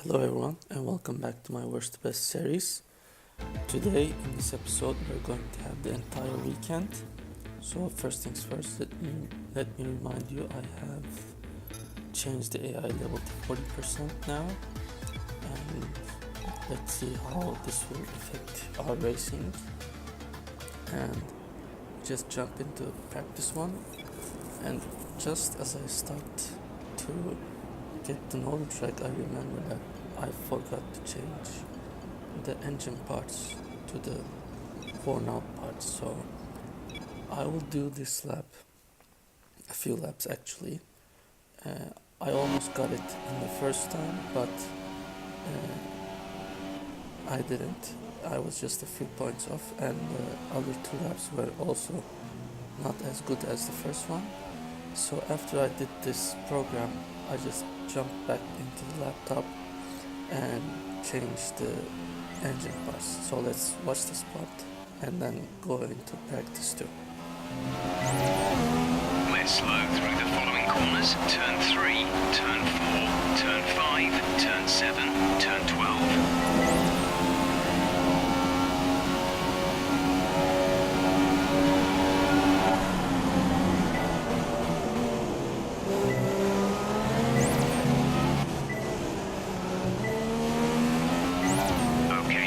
Hello everyone and welcome back to my worst best series. Today in this episode we're going to have the entire weekend. So first things first, let me remind you I have changed the AI level to 40% now, and let's see how this will affect our racing. And just jump into practice one, and just as I start to get to know the track, I remember that I forgot to change the engine parts to the worn out parts. So I will do this lap, a few laps actually. I almost got it in the first time, but I didn't. I was just a few points off, and the other two laps were also not as good as the first one. So after I did this program, I just jumped back into the laptop and changed the engine parts. So let's watch the spot and then go into practice too. Let's slow through the following corners. Turn 3, turn 4, turn 5, turn 7, turn 12.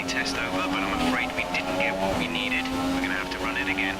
Test over, but I'm afraid we didn't get what we needed. We're going to have to run it again.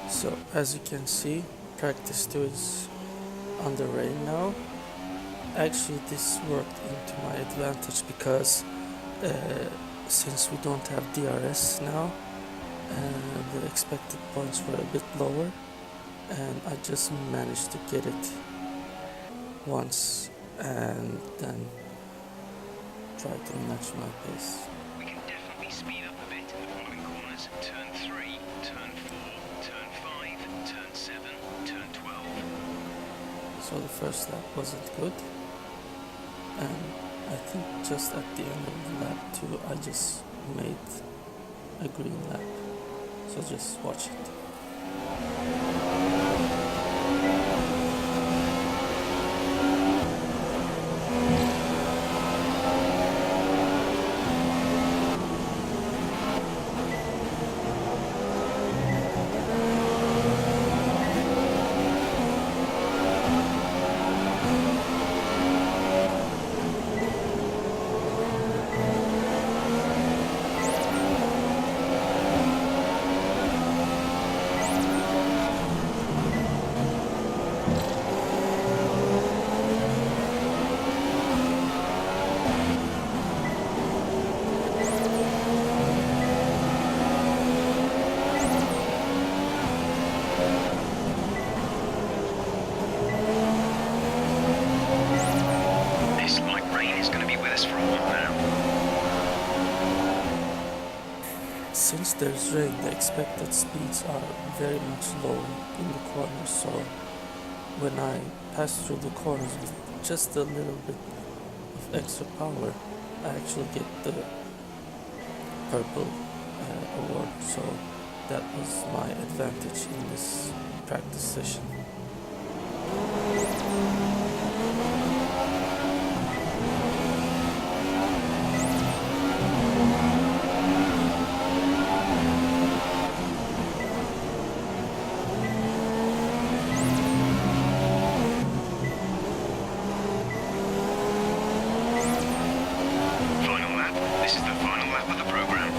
So as you can see, practice 2 is underway now. Actually this worked into my advantage because since we don't have DRS now, the expected points were a bit lower, and I just managed to get it once and then try to match my pace. We can definitely speed up a bit in the following corners. Turn 3, turn 4, turn 5, turn 7, turn 12. So the first lap wasn't good, and I think just at the end of the lap 2 I just made a green lap. So just watch it. Since there's rain, the expected speeds are very much lower in the corners, so when I pass through the corners with just a little bit of extra power, I actually get the purple award, so that was my advantage in this practice session. This is the final lap of the program.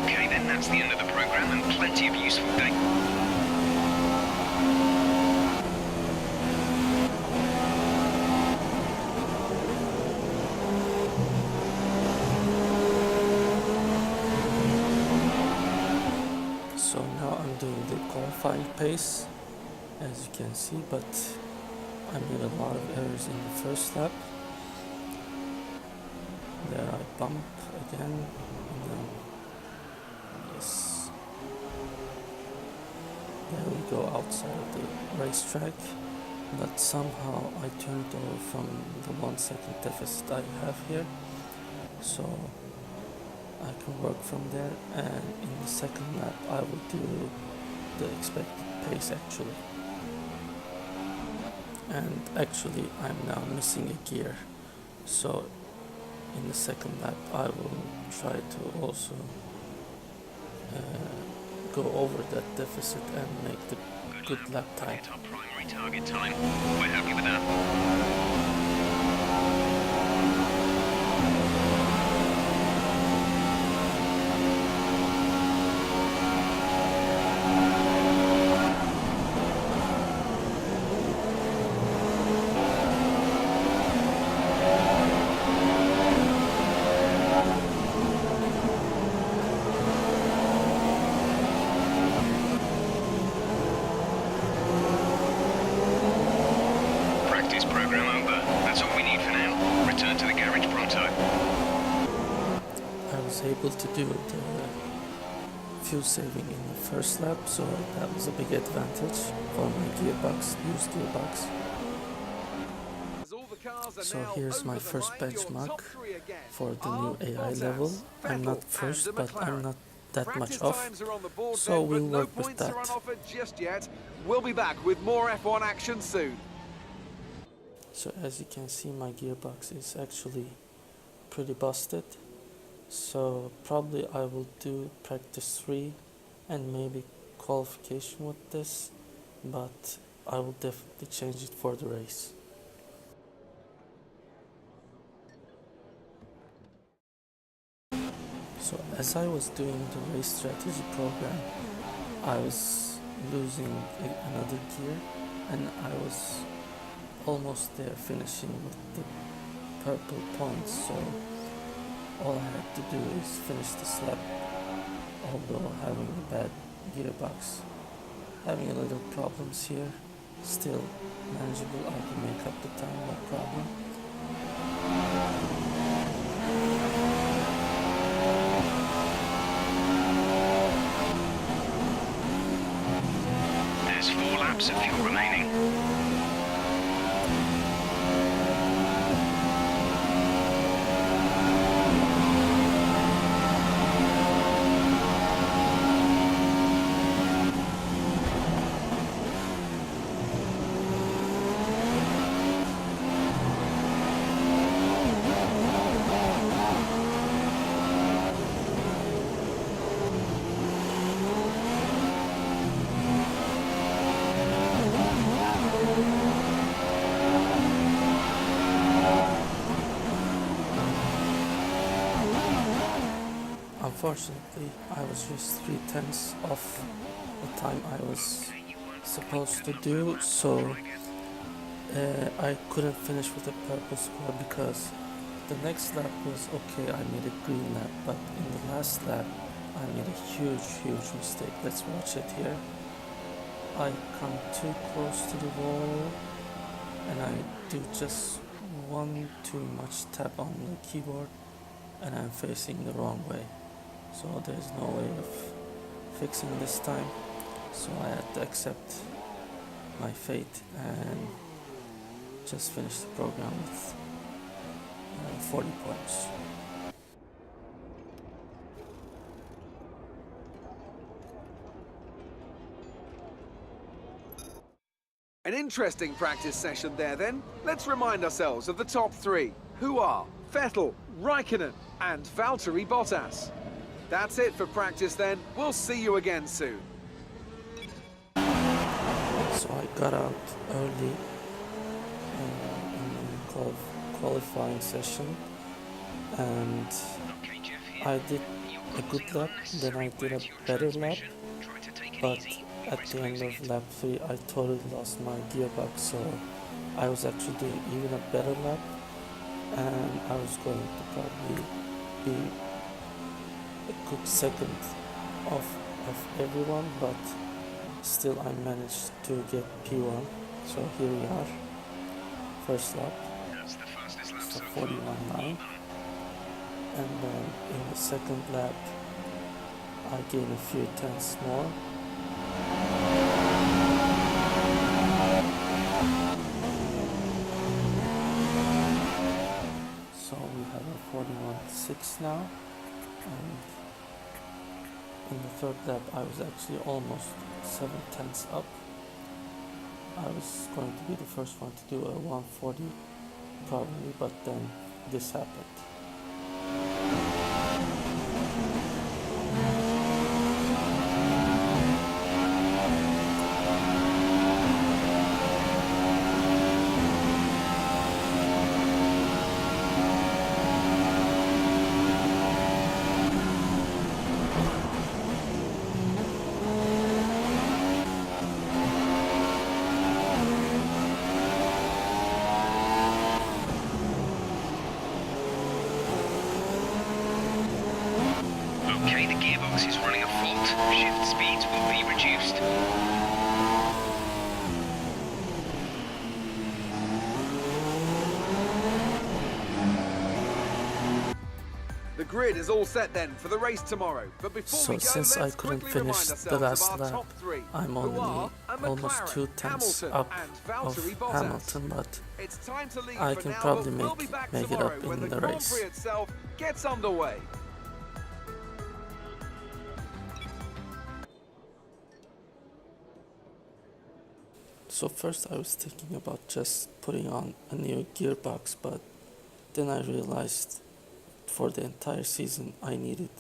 Okay, then that's the end of the program and plenty of useful data. doing the qualifying pace, as you can see, but I made a lot of errors in the first lap. There I bump again, and then yes, there we go outside of the racetrack, but somehow I turned over from the 1 second deficit I have here, so I can work from there, and in the second lap I will do the expected pace actually. And actually I'm now missing a gear, so in the second lap I will try to also go over that deficit and make the good lap time. Our primary target time. We're happy with that. Able to do the fuel saving in the first lap, so that was a big advantage for my gearbox, used gearbox. So here's my first benchmark for the new AI level. I'm not first, but I'm not that much off, so we'll work with that. We'll be back with more F1 action soon. So as you can see, my gearbox is actually pretty busted. So probably I will do practice 3 and maybe qualification with this, but I will definitely change it for the race. So as I was doing the race strategy program, I was losing another gear, and I was almost there finishing with the purple points, so all I had to do is finish this lap, although having a bad gearbox. Having a little problems here, still manageable, I can make up the time, no problem. There's 4 laps of fuel remaining. Unfortunately, I was just 3/10 off the time I was supposed to do, so I couldn't finish with a purple score because the next lap was okay, I made a green lap, but in the last lap I made a huge mistake. Let's watch it here. I come too close to the wall and I do just one too much tap on the keyboard and I'm facing the wrong way. So there's no way of fixing this time, so I had to accept my fate and just finish the program with 40 points. An interesting practice session there then. Let's remind ourselves of the top 3, who are Vettel, Raikkonen and Valtteri Bottas. That's it for practice then. We'll see you again soon. So I got out early in the qualifying session, and I did a good lap, then I did a better lap, but at the end of lap 3 I totally lost my gearbox, so I was actually doing even a better lap, and I was going to probably be a good second of everyone, but still I managed to get P1. So here we are, first lap, That's the fastest lap so so far. 41.9. And then in the second lap I gain a few tenths more. So we have a 41.6 now, and in the third lap I was actually almost 7 tenths up. I was going to be the first one to do a 140 probably, but then this happened. Okay, the gearbox is running a fault. Shift speeds will be reduced. The grid is all set then for the race tomorrow. But before So we go, since I let's couldn't quickly remind finish ourselves the last of our lap, top three, I'm who only are almost McLaren, 2 tenths Hamilton, up and of Valtteri Bottas. Hamilton, but It's time to leave I for can now, probably but we'll be back make it tomorrow up when in the the Grand race. Prix itself gets underway. So first I was thinking about just putting on a new gearbox, but then I realized for the entire season I needed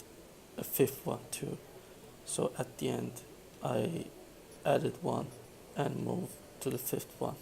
a fifth one too. So at the end I added one and moved to the fifth one.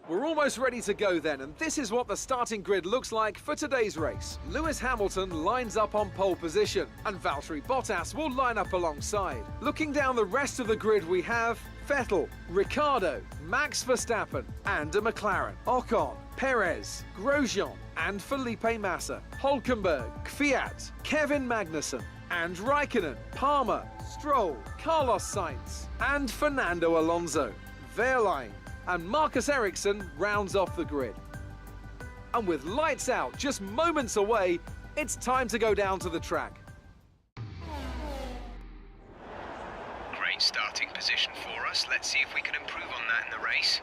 We're almost ready to go then, and this is what the starting grid looks like for today's race. Lewis Hamilton lines up on pole position, and Valtteri Bottas will line up alongside. Looking down the rest of the grid, we have Vettel, Ricciardo, Max Verstappen, and a McLaren, Ocon, Perez, Grosjean, and Felipe Massa, Hulkenberg, Kvyat, Kevin Magnussen, and Raikkonen, Palmer, Stroll, Carlos Sainz, and Fernando Alonso. Wehrlein and Marcus Ericsson rounds off the grid. And with lights out just moments away, it's time to go down to the track. Great starting position for us. Let's see if we can improve on that in the race.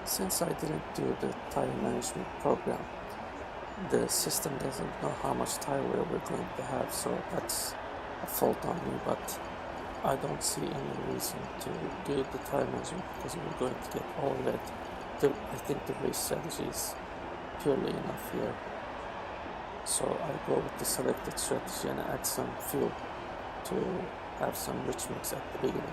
Since I didn't do the tire management program, the system doesn't know how much tire wear we're going to have, so that's a fault on me, but I don't see any reason to do the tire management because we're going to get all red. I think the race strategy is purely enough here. So I go with the selected strategy and add some fuel to have some rich mix at the beginning.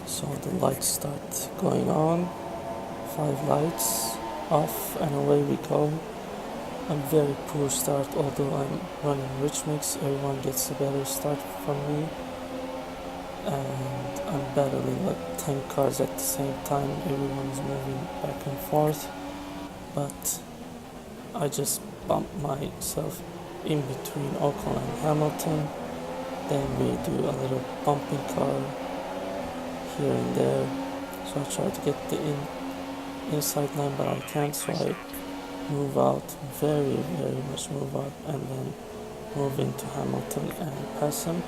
So the lights start going on, 5 lights off, and away we go. A very poor start, although I'm running rich mix, everyone gets a better start from me. And I'm battling like 10 cars at the same time, everyone's moving back and forth. But I just bumped myself in between Ocon and Hamilton. Then we do a little bumping car here and there, so I try to get the inside line, but I can't, so I move out, very much move out, and then move into Hamilton and pass him.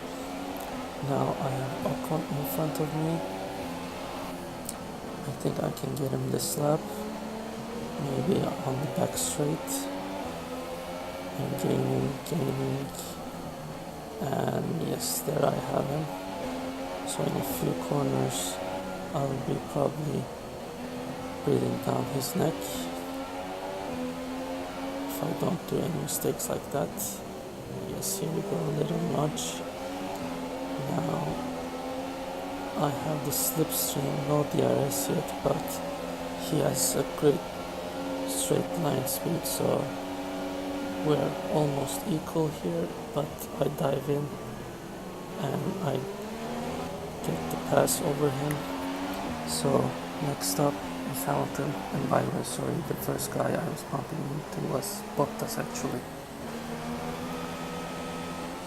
Now I have Ocon in front of me. I think I can get him this lap, maybe on the back straight, and gaining, and yes, there I have him. So in a few corners I'll be probably breathing down his neck if I don't do any mistakes like that. Yes, here we go, a little nudge. Now I have the slipstream, no DRS yet, but he has a great straight line speed, so we're almost equal here, but I dive in and I get the pass over him. So next up is Hamilton, and by the way, sorry, the first guy I was bumping into was Bottas actually.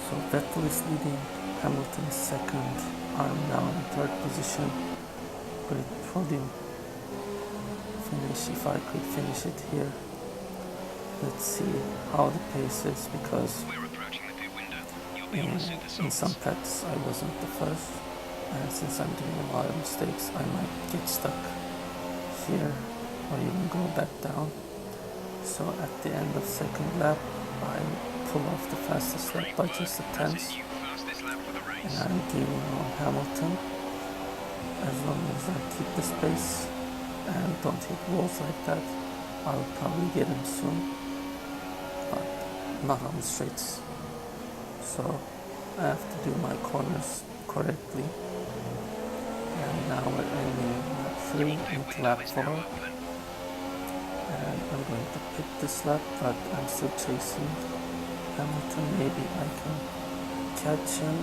So Vettel is leading, Hamilton is second, I'm now in third position. Great podium finish if I could finish it here. Let's see how the pace is, because We're approaching the pit window. You'll be on the super in some softs. practice I wasn't the first, and since I'm doing a lot of mistakes I might get stuck here or even go back down. So at the end of second lap I pull off the fastest lap by just a tenth, You fastest lap for the and race. I'm gaining on Hamilton. As long as I keep this pace and don't hit walls like that, I'll probably get him soon, but not on the straights. So I have to do my corners correctly. And now we're ending lap 3 into lap 4. And I'm going to pick this lap, but I'm still chasing Hamilton. Maybe I can catch him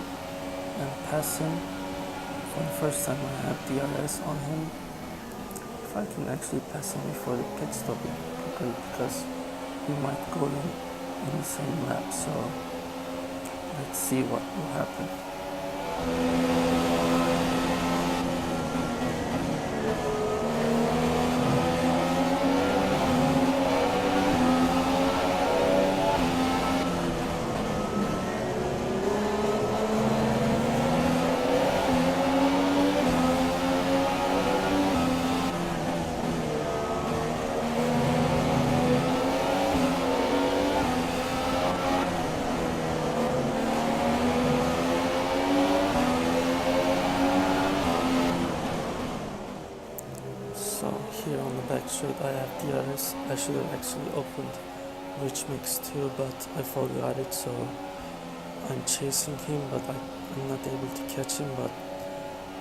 and pass him. For the first time I have DRS on him. If I can actually pass him before the pit stop, it would be great, because we might go in the same lap. So let's see what will happen. So here on the back straight I have DRS. I should have actually opened Rich Mix too, but I forgot it, so I'm chasing him, but I'm not able to catch him, but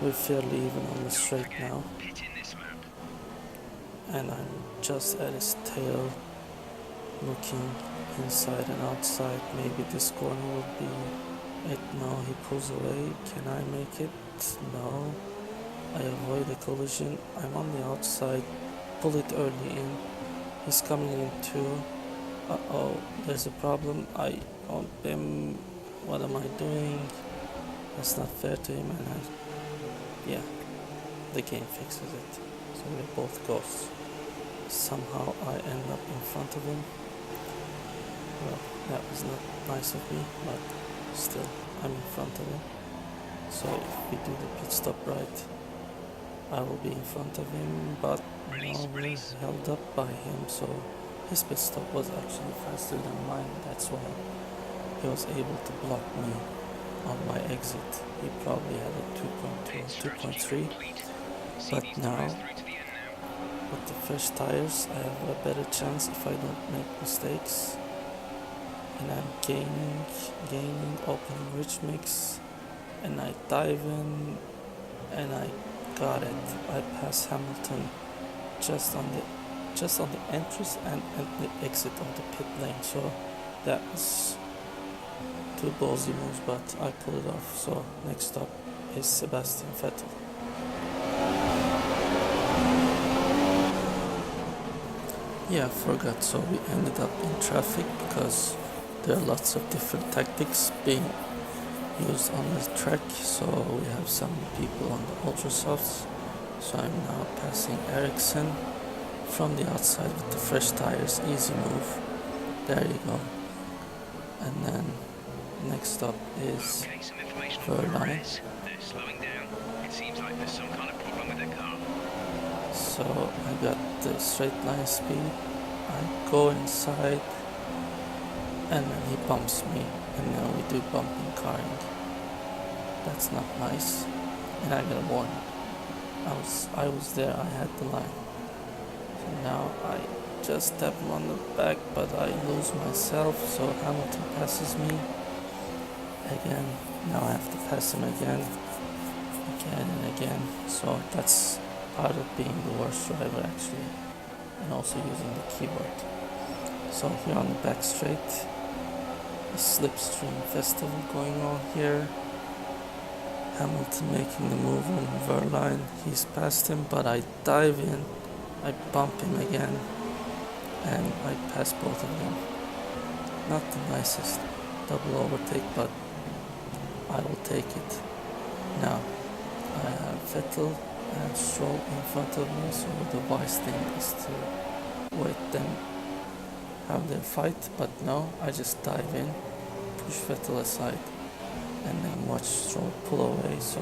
we're fairly even on the straight now. Pit in this lap. And I'm just at his tail, looking inside and outside. Maybe this corner will be it. No, he pulls away. Can I make it? No. I avoid the collision. I'm on the outside. Pull it early in. He's coming in too. Uh-oh, there's a problem. I bump him. What am I doing? That's not fair to him, and yeah, the game fixes it. So we're both ghosts. Somehow I end up in front of him. Well, that was not nice of me, but still, I'm in front of him. So if we do the pit stop right, I will be in front of him, but now we're held up by him, so his pit stop was actually faster than mine. That's why he was able to block me on my exit. He probably had a 2.2 or 2.3, but now with the fresh tires I have a better chance if I don't make mistakes. And I'm gaining, opening rich mix, and I dive in, and I got it. I pass Hamilton just on the entrance and the exit of the pit lane. So that was two ballsy moves, but I pulled it off. So next up is Sebastian Vettel. Yeah, I forgot. So we ended up in traffic because there are lots of different tactics being used on the track. So we have some people on the ultra softs. So I'm now passing Ericsson from the outside with the fresh tires. Easy move. There you go. And then Next up is Okay, some information on Verline. Perez. They're slowing down. It seems like there's some kind of problem with their car. So I got the straight line speed. I go inside, and then he bumps me, and now we do bumping carring. That's not nice, and I got a warning. I was there. I had the line. So now I just tap him on the back, but I lose myself. So Hamilton passes me again. Now I have to pass him again and again. So that's part of being the worst driver actually, and also using the keyboard. So here on the back straight, a slipstream festival going on here. Hamilton making the move on Verline. He's past him, but I dive in, I bump him again, and I pass both of them. Not the nicest double overtake, but I will take it. Now, I have Vettel and Stroll in front of me, so the wise thing is to wait them have their fight, but no, I just dive in, push Vettel aside, and then watch Stroll pull away. So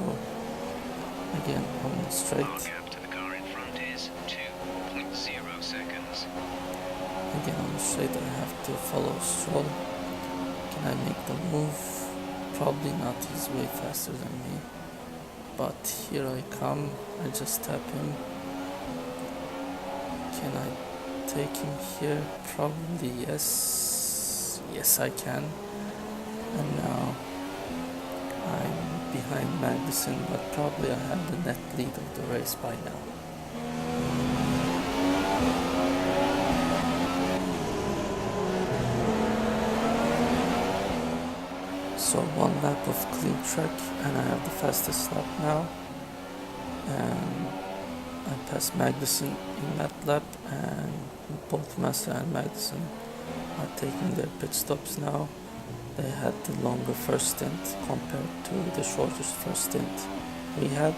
again on the Our straight, gap to the car in front is 2.0 seconds. again on the straight I have to follow Stroll. Can I make the move? Probably not, he's way faster than me. But here I come, I just tap him. Can I take him here? Probably yes. Yes I can. And now I'm behind Magnussen, but probably I have the net lead of the race by now. So one lap of clean track and I have the fastest lap now. And I passed Magnussen in that lap, and both Massa and Magnussen are taking their pit stops now. They had the longer first stint compared to the shortest first stint we had.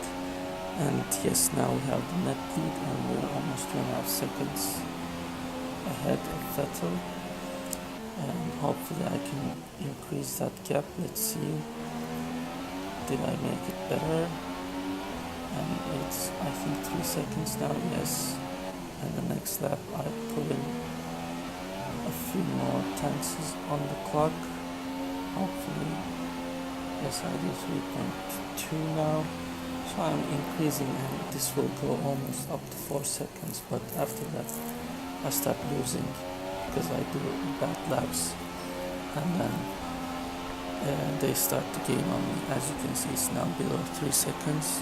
And yes, now we have the net lead and we're almost 2.5 seconds ahead of Vettel. And hopefully I can increase that gap. Let's see. Did I make it better? And it's, I think, 3 seconds now, yes. And the next lap I put in a few more tanks on the clock. Hopefully, yes, I do 3.2 now. So I'm increasing, and this will go almost up to 4 seconds. But after that, I start losing because I do bad laps, and then they start to gain on me. As you can see, it's now below 3 seconds.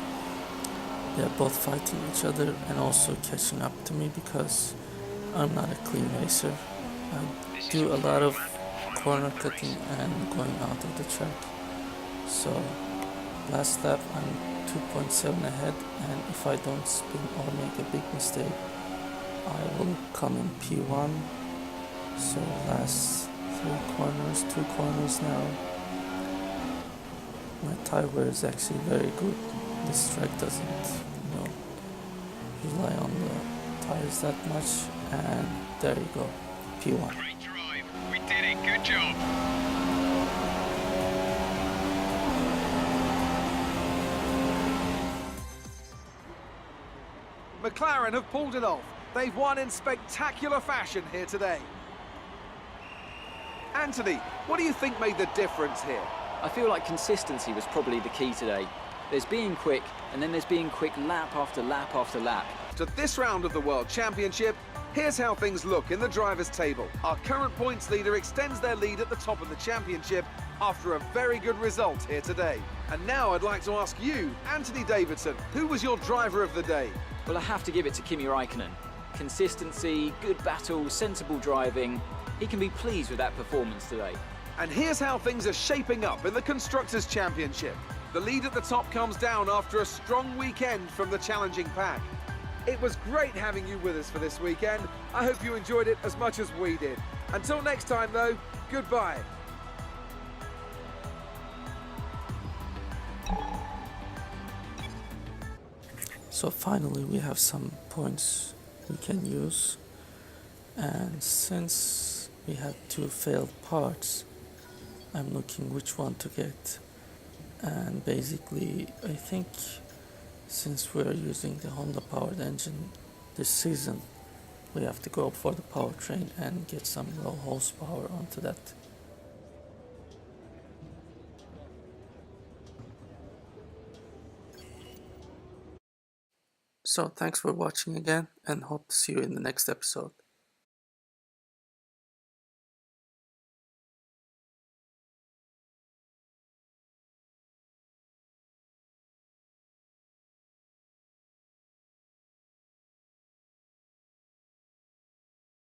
They're both fighting each other and also catching up to me because I'm not a clean racer. I do a lot of corner cutting and going out of the track. So last lap I'm 2.7 ahead, and if I don't spin or make a big mistake, I will come in P1. So last 2 corners now. My tire wear is actually very good. This track doesn't, rely on the tires that much, and there you go, P1. Great drive. We did it. Good job. McLaren have pulled it off. They've won in spectacular fashion here today. Anthony, what do you think made the difference here? I feel like consistency was probably the key today. There's being quick, and then there's being quick lap after lap after lap. To this round of the World Championship, here's how things look in the drivers' table. Our current points leader extends their lead at the top of the championship after a very good result here today. And now I'd like to ask you, Anthony Davidson, who was your driver of the day? Well, I have to give it to Kimi Räikkönen. Consistency, good battles, sensible driving. He can be pleased with that performance today. And here's how things are shaping up in the Constructors' Championship. The lead at the top comes down after a strong weekend from the challenging pack. It was great having you with us for this weekend. I hope you enjoyed it as much as we did. Until next time though, goodbye. So finally we have some points we can use, and since we had 2 failed parts, I'm looking which one to get, and basically I think since we're using the Honda powered engine this season, we have to go for the powertrain and get some low horsepower onto that. So thanks for watching again, and hope to see you in the next episode.